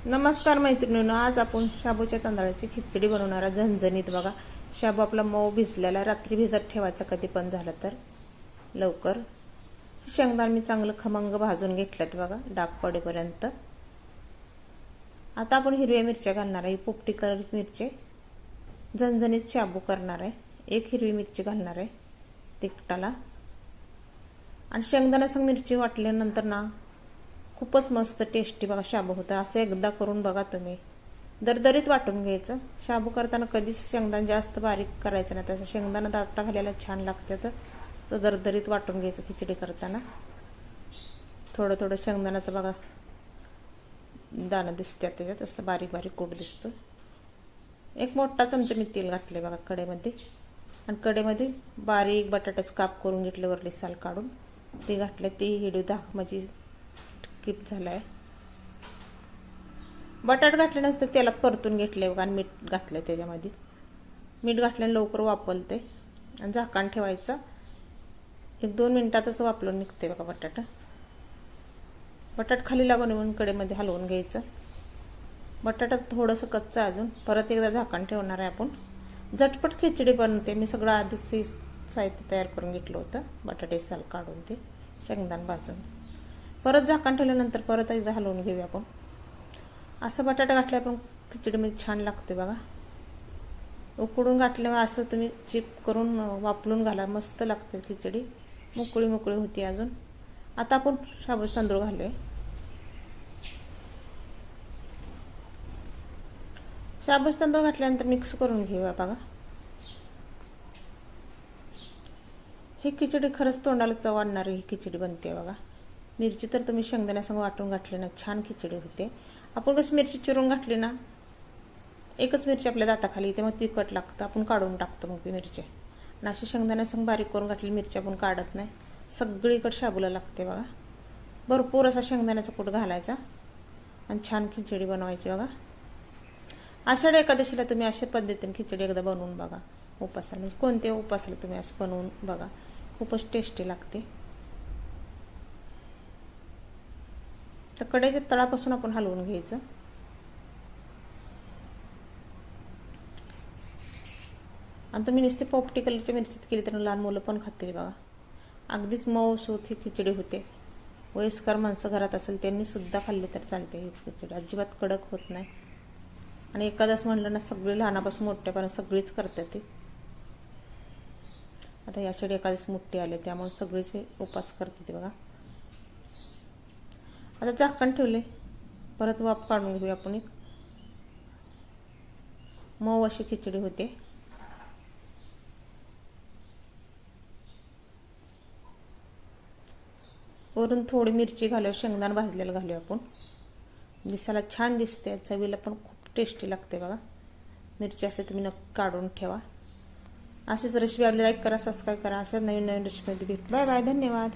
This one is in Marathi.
नमस्कार मैत्रिणींनो, आज आपण शाबूच्या तांदळाची खिचडी बनवणार आहे. झणझणीत बघा. शाबू आपला मऊ भिजलेला, रात्री भिजत ठेवायचा कधी पण झालं तर लवकर. शेंगदाणे मी चांगलं खमंग भाजून घेतल्यात बघा, डाग पडेपर्यंत. आता आपण हिरव्या मिरच्या घालणार आहे, पोपटी कलर मिरची. झणझणीत शाबू करणार आहे. एक हिरवी मिरची घालणार आहे तिखटाला. आणि शेंगदाणा संग मिरची वाटल्यानंतर ना खूपच मस्त टेस्टी बघा शाबू होतं. असं एकदा करून बघा तुम्ही. दरदरीत वाटून घ्यायचं. शाबू करताना कधीच शेंगदाणा जास्त बारीक करायचं नाही, त्याचा शेंगदाणा दाता घालायला छान लागते. तर दरदरीत वाटून घ्यायचं खिचडी करताना. थोडं थोडं शेंगदाण्याचं बघा दाणं दिसते त्याच्यात, असं बारीक बारीक कूट दिसतो. एक मोठा चमचा मी तेल घातले बघा कढईमध्ये. आणि कढईमध्ये बारीक बटाट्याचं काप करून घेतले, वरली साल काढून ते घातले. ते हिडू दाख म्हणजे स्किप झालाय. बटाट घातल्यानंतर तेलात परतून घेतले बघा. आणि मीठ घातलं त्याच्यामध्ये. मीठ घातल्याने लवकर वापरते. आणि झाकण ठेवायचं. 1-2 मिनिटातच वापरून निघते बघा बटाट खाली लागून येऊन कढईमध्ये हलवून घ्यायचं. बटाटा थोडंसं कच्चं अजून. परत एकदा झाकण ठेवणार आहे आपण. झटपट खिचडी बनते. मी सगळं आधीच साहित्य तयार करून घेतलं होतं. बटाटे साल काढून ते शेंगदाणे भाजून. परत झाकण ठेवल्यानंतर परत एकदा हलवून घेऊया आपण. असं बटाटा घातल्या पण खिचडीमध्ये छान लागते बघा. उकडून घातल्यावर असं तुम्ही चिप करून वापरून घाला, मस्त लागते खिचडी. मोकळी मोकळी होती अजून. आता आपण शाबूचे तांदूळ घालूया. शाबूचे तांदूळ घातल्यानंतर मिक्स करून घेऊया बघा. ही खिचडी खरंच तोंडाला चव आणणारी ही खिचडी बनते बघा. मिरची तर तुम्ही शेंगदाण्यासंग वाटून घातली ना, छान खिचडी होते. आपण कसं मिरची चिरून घातली ना, एकच मिरची आपल्या दाताखाली येते, मग तिखट लागतं. आपण काढून टाकतो मग ती मिरची. आणि अशी शेंगदाण्यासंग बारीक करून घातली मिरची आपण काढत नाही. सगळीकडे शाबूला लागते बघा. भरपूर असा शेंगदाण्याचा कूट घालायचा आणि छान खिचडी बनवायची बघा. आषाढी एकादशीला तुम्ही अशा पद्धतीने खिचडी एकदा बनवून बघा. उपासाला म्हणजे कोणत्या उपासाला तुम्ही असं बनवून बघा, खूपच टेस्टी लागते. तर कढईच्या तळापासून आपण हलवून घ्यायचं. आणि तुम्ही नुसते पोपटी कलरच्या मिरचीत केली तर लहान मुलं पण खातील बघा. अगदीच मऊसूत ही खिचडी होते. वयस्कर माणसं घरात असेल त्यांनी सुद्धा खाल्ली तर चालते हीच खिचडी. अजिबात कडक होत नाही. आणि एकादश म्हणलं ना, सगळे लहानापासून मोठ्यापर्यंत सगळीच करतात ते. आता या आषाढी एकादश मोठी आले त्यामुळे सगळेच उपास करते ते बघा. आता झाकण ठेवले. परत वाफ काढून घेऊया आपण. एक मऊ अशी खिचडी होते. वरून थोडी मिरची घालूया, शेंगदाणा भाजलेलं घालूया आपण. दिसायला छान दिसते, चवीला पण खूप टेस्टी लागते बघा. मिरची असते तुम्ही नक्की काढून ठेवा. अशीच रेसिपी आवडली लाईक करा, सबस्क्राईब करा. अशा नवीन नवीन रेसिपीमध्ये भेट. बाय बाय, धन्यवाद.